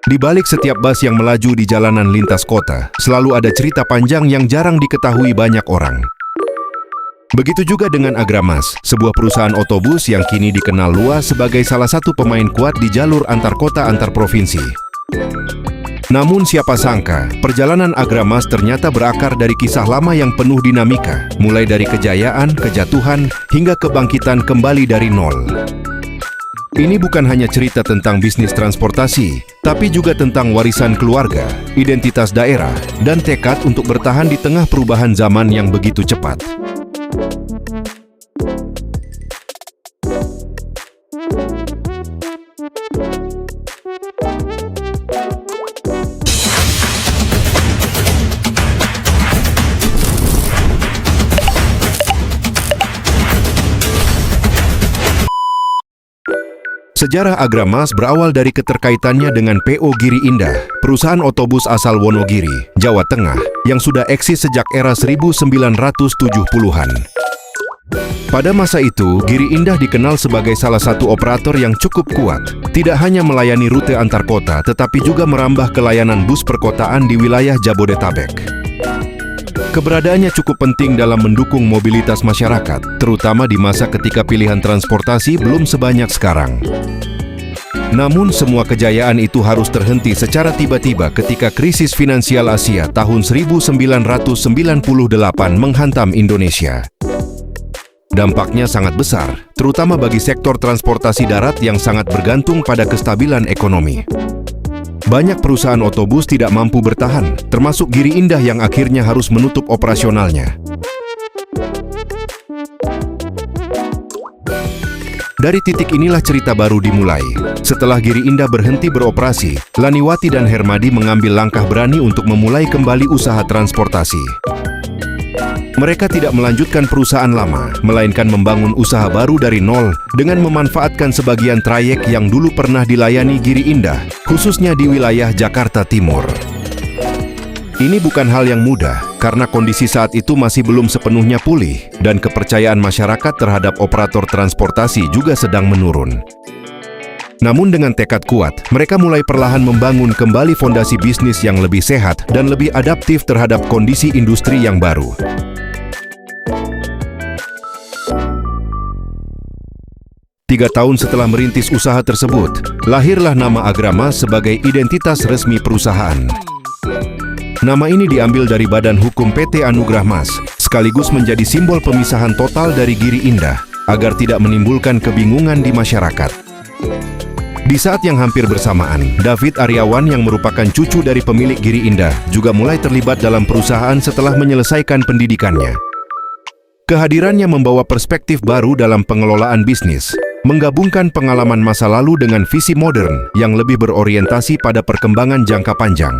Di balik setiap bus yang melaju di jalanan lintas kota, selalu ada cerita panjang yang jarang diketahui banyak orang. Begitu juga dengan Agramas, sebuah perusahaan otobus yang kini dikenal luas sebagai salah satu pemain kuat di jalur antar kota antar provinsi. Namun siapa sangka, perjalanan Agramas ternyata berakar dari kisah lama yang penuh dinamika, mulai dari kejayaan, kejatuhan, hingga kebangkitan kembali dari nol. Ini bukan hanya cerita tentang bisnis transportasi, tapi juga tentang warisan keluarga, identitas daerah, dan tekad untuk bertahan di tengah perubahan zaman yang begitu cepat. Sejarah Agramas berawal dari keterkaitannya dengan PO Giri Indah, perusahaan otobus asal Wonogiri, Jawa Tengah, yang sudah eksis sejak era 1970-an. Pada masa itu, Giri Indah dikenal sebagai salah satu operator yang cukup kuat, tidak hanya melayani rute antar kota, tetapi juga merambah ke layanan bus perkotaan di wilayah Jabodetabek. Keberadaannya cukup penting dalam mendukung mobilitas masyarakat, terutama di masa ketika pilihan transportasi belum sebanyak sekarang. Namun semua kejayaan itu harus terhenti secara tiba-tiba ketika krisis finansial Asia tahun 1998 menghantam Indonesia. Dampaknya sangat besar, terutama bagi sektor transportasi darat yang sangat bergantung pada kestabilan ekonomi. Banyak perusahaan otobus tidak mampu bertahan, termasuk Giri Indah yang akhirnya harus menutup operasionalnya. Dari titik inilah cerita baru dimulai. Setelah Giri Indah berhenti beroperasi, Laniwati dan Hermadi mengambil langkah berani untuk memulai kembali usaha transportasi. Mereka tidak melanjutkan perusahaan lama, melainkan membangun usaha baru dari nol dengan memanfaatkan sebagian trayek yang dulu pernah dilayani Giri Indah, khususnya di wilayah Jakarta Timur. Ini bukan hal yang mudah, karena kondisi saat itu masih belum sepenuhnya pulih, dan kepercayaan masyarakat terhadap operator transportasi juga sedang menurun. Namun dengan tekad kuat, mereka mulai perlahan membangun kembali fondasi bisnis yang lebih sehat dan lebih adaptif terhadap kondisi industri yang baru. Tiga tahun setelah merintis usaha tersebut, lahirlah nama Agramas sebagai identitas resmi perusahaan. Nama ini diambil dari Badan Hukum PT Anugrah Mas, sekaligus menjadi simbol pemisahan total dari Giri Indah, agar tidak menimbulkan kebingungan di masyarakat. Di saat yang hampir bersamaan, David Aryawan yang merupakan cucu dari pemilik Giri Indah juga mulai terlibat dalam perusahaan setelah menyelesaikan pendidikannya. Kehadirannya membawa perspektif baru dalam pengelolaan bisnis, menggabungkan pengalaman masa lalu dengan visi modern yang lebih berorientasi pada perkembangan jangka panjang.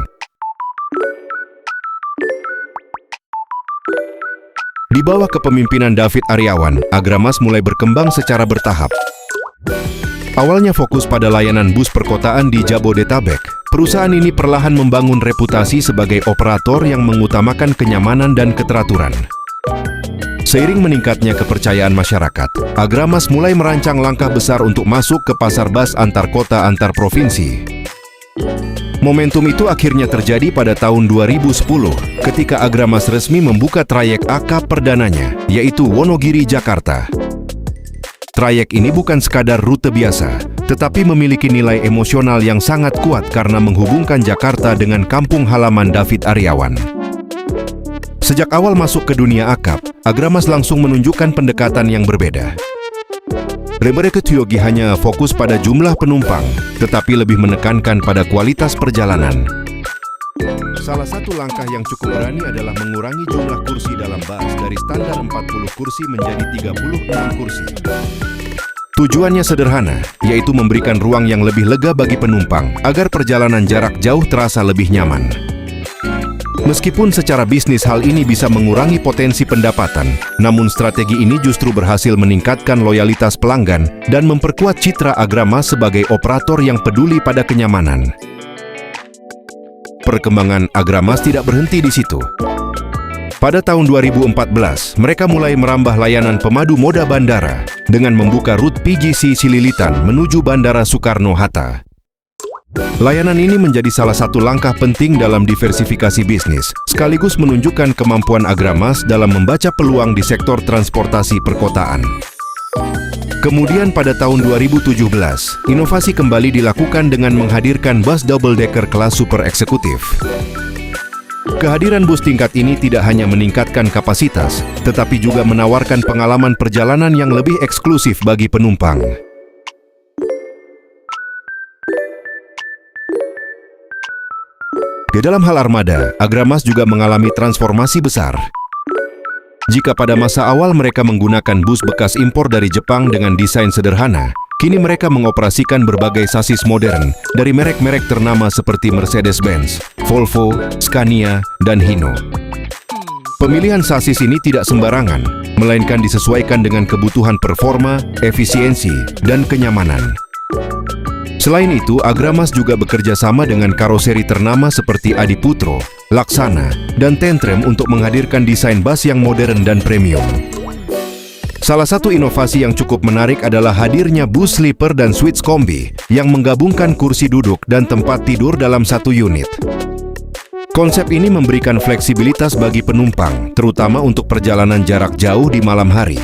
Di bawah kepemimpinan David Aryawan, Agramas mulai berkembang secara bertahap. Awalnya fokus pada layanan bus perkotaan di Jabodetabek, perusahaan ini perlahan membangun reputasi sebagai operator yang mengutamakan kenyamanan dan keteraturan. Seiring meningkatnya kepercayaan masyarakat, Agramas mulai merancang langkah besar untuk masuk ke pasar bus antar kota antar provinsi. Momentum itu akhirnya terjadi pada tahun 2010, ketika Agramas resmi membuka trayek AK perdananya, yaitu Wonogiri Jakarta. Trayek ini bukan sekadar rute biasa, tetapi memiliki nilai emosional yang sangat kuat karena menghubungkan Jakarta dengan kampung halaman David Aryawan. Sejak awal masuk ke dunia akap, Agramas langsung menunjukkan pendekatan yang berbeda. Mereka Tyogi hanya fokus pada jumlah penumpang, tetapi lebih menekankan pada kualitas perjalanan. Salah satu langkah yang cukup berani adalah mengurangi jumlah kursi dalam bus dari standar 40 kursi menjadi 36 kursi. Tujuannya sederhana, yaitu memberikan ruang yang lebih lega bagi penumpang agar perjalanan jarak jauh terasa lebih nyaman. Meskipun secara bisnis hal ini bisa mengurangi potensi pendapatan, namun strategi ini justru berhasil meningkatkan loyalitas pelanggan dan memperkuat citra Agramas sebagai operator yang peduli pada kenyamanan. Perkembangan Agramas tidak berhenti di situ. Pada tahun 2014, mereka mulai merambah layanan pemadu moda bandara dengan membuka rute PGC Cililitan menuju Bandara Soekarno-Hatta. Layanan ini menjadi salah satu langkah penting dalam diversifikasi bisnis, sekaligus menunjukkan kemampuan Agramas dalam membaca peluang di sektor transportasi perkotaan. Kemudian pada tahun 2017, inovasi kembali dilakukan dengan menghadirkan bus double-decker kelas super eksekutif. Kehadiran bus tingkat ini tidak hanya meningkatkan kapasitas, tetapi juga menawarkan pengalaman perjalanan yang lebih eksklusif bagi penumpang. Di dalam hal armada, Agramas juga mengalami transformasi besar. Jika pada masa awal mereka menggunakan bus bekas impor dari Jepang dengan desain sederhana, kini mereka mengoperasikan berbagai sasis modern dari merek-merek ternama seperti Mercedes-Benz, Volvo, Scania, dan Hino. Pemilihan sasis ini tidak sembarangan, melainkan disesuaikan dengan kebutuhan performa, efisiensi, dan kenyamanan. Selain itu, Agramas juga bekerja sama dengan karoseri ternama seperti Adiputro, Laksana, dan Tentrem untuk menghadirkan desain bus yang modern dan premium. Salah satu inovasi yang cukup menarik adalah hadirnya bus sleeper dan suites kombi yang menggabungkan kursi duduk dan tempat tidur dalam satu unit. Konsep ini memberikan fleksibilitas bagi penumpang, terutama untuk perjalanan jarak jauh di malam hari.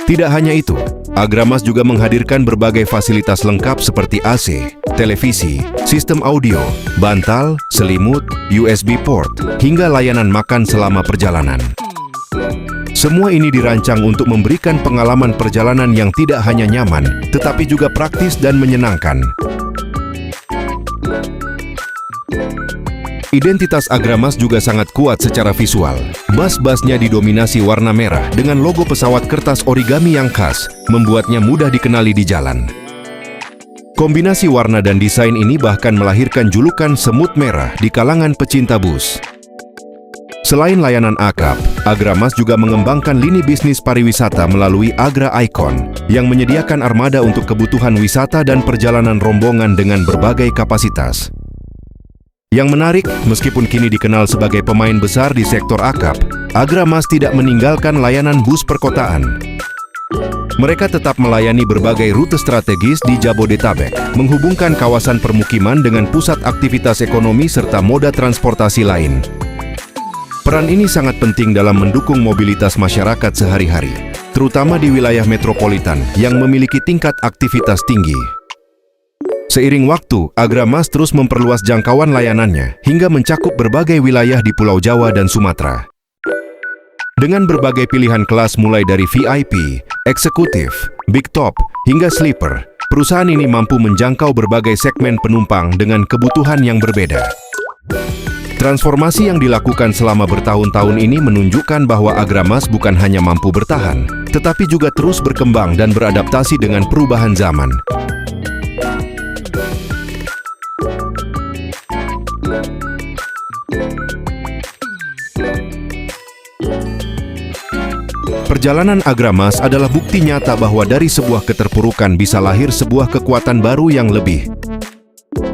Tidak hanya itu, Agramas juga menghadirkan berbagai fasilitas lengkap seperti AC, televisi, sistem audio, bantal, selimut, USB port, hingga layanan makan selama perjalanan. Semua ini dirancang untuk memberikan pengalaman perjalanan yang tidak hanya nyaman, tetapi juga praktis dan menyenangkan. Identitas Agramas juga sangat kuat secara visual. Bus-busnya didominasi warna merah dengan logo pesawat kertas origami yang khas, membuatnya mudah dikenali di jalan. Kombinasi warna dan desain ini bahkan melahirkan julukan semut merah di kalangan pecinta bus. Selain layanan akap, Agramas juga mengembangkan lini bisnis pariwisata melalui Agra Icon, yang menyediakan armada untuk kebutuhan wisata dan perjalanan rombongan dengan berbagai kapasitas. Yang menarik, meskipun kini dikenal sebagai pemain besar di sektor akap, Agramas tidak meninggalkan layanan bus perkotaan. Mereka tetap melayani berbagai rute strategis di Jabodetabek, menghubungkan kawasan permukiman dengan pusat aktivitas ekonomi serta moda transportasi lain. Peran ini sangat penting dalam mendukung mobilitas masyarakat sehari-hari, terutama di wilayah metropolitan yang memiliki tingkat aktivitas tinggi. Seiring waktu, Agramas terus memperluas jangkauan layanannya hingga mencakup berbagai wilayah di Pulau Jawa dan Sumatera. Dengan berbagai pilihan kelas mulai dari VIP, eksekutif, big top, hingga sleeper, perusahaan ini mampu menjangkau berbagai segmen penumpang dengan kebutuhan yang berbeda. Transformasi yang dilakukan selama bertahun-tahun ini menunjukkan bahwa Agramas bukan hanya mampu bertahan, tetapi juga terus berkembang dan beradaptasi dengan perubahan zaman. Perjalanan Agramas adalah bukti nyata bahwa dari sebuah keterpurukan bisa lahir sebuah kekuatan baru yang lebih.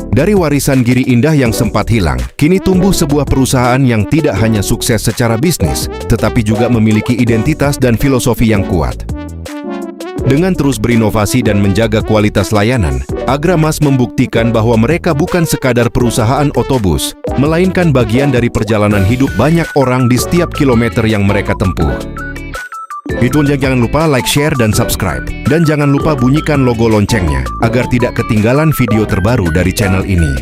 Dari warisan Giri Indah yang sempat hilang, kini tumbuh sebuah perusahaan yang tidak hanya sukses secara bisnis, tetapi juga memiliki identitas dan filosofi yang kuat. Dengan terus berinovasi dan menjaga kualitas layanan, Agramas membuktikan bahwa mereka bukan sekadar perusahaan otobus, melainkan bagian dari perjalanan hidup banyak orang di setiap kilometer yang mereka tempuh. Itu aja, jangan lupa like, share, dan subscribe. Dan jangan lupa bunyikan logo loncengnya, agar tidak ketinggalan video terbaru dari channel ini.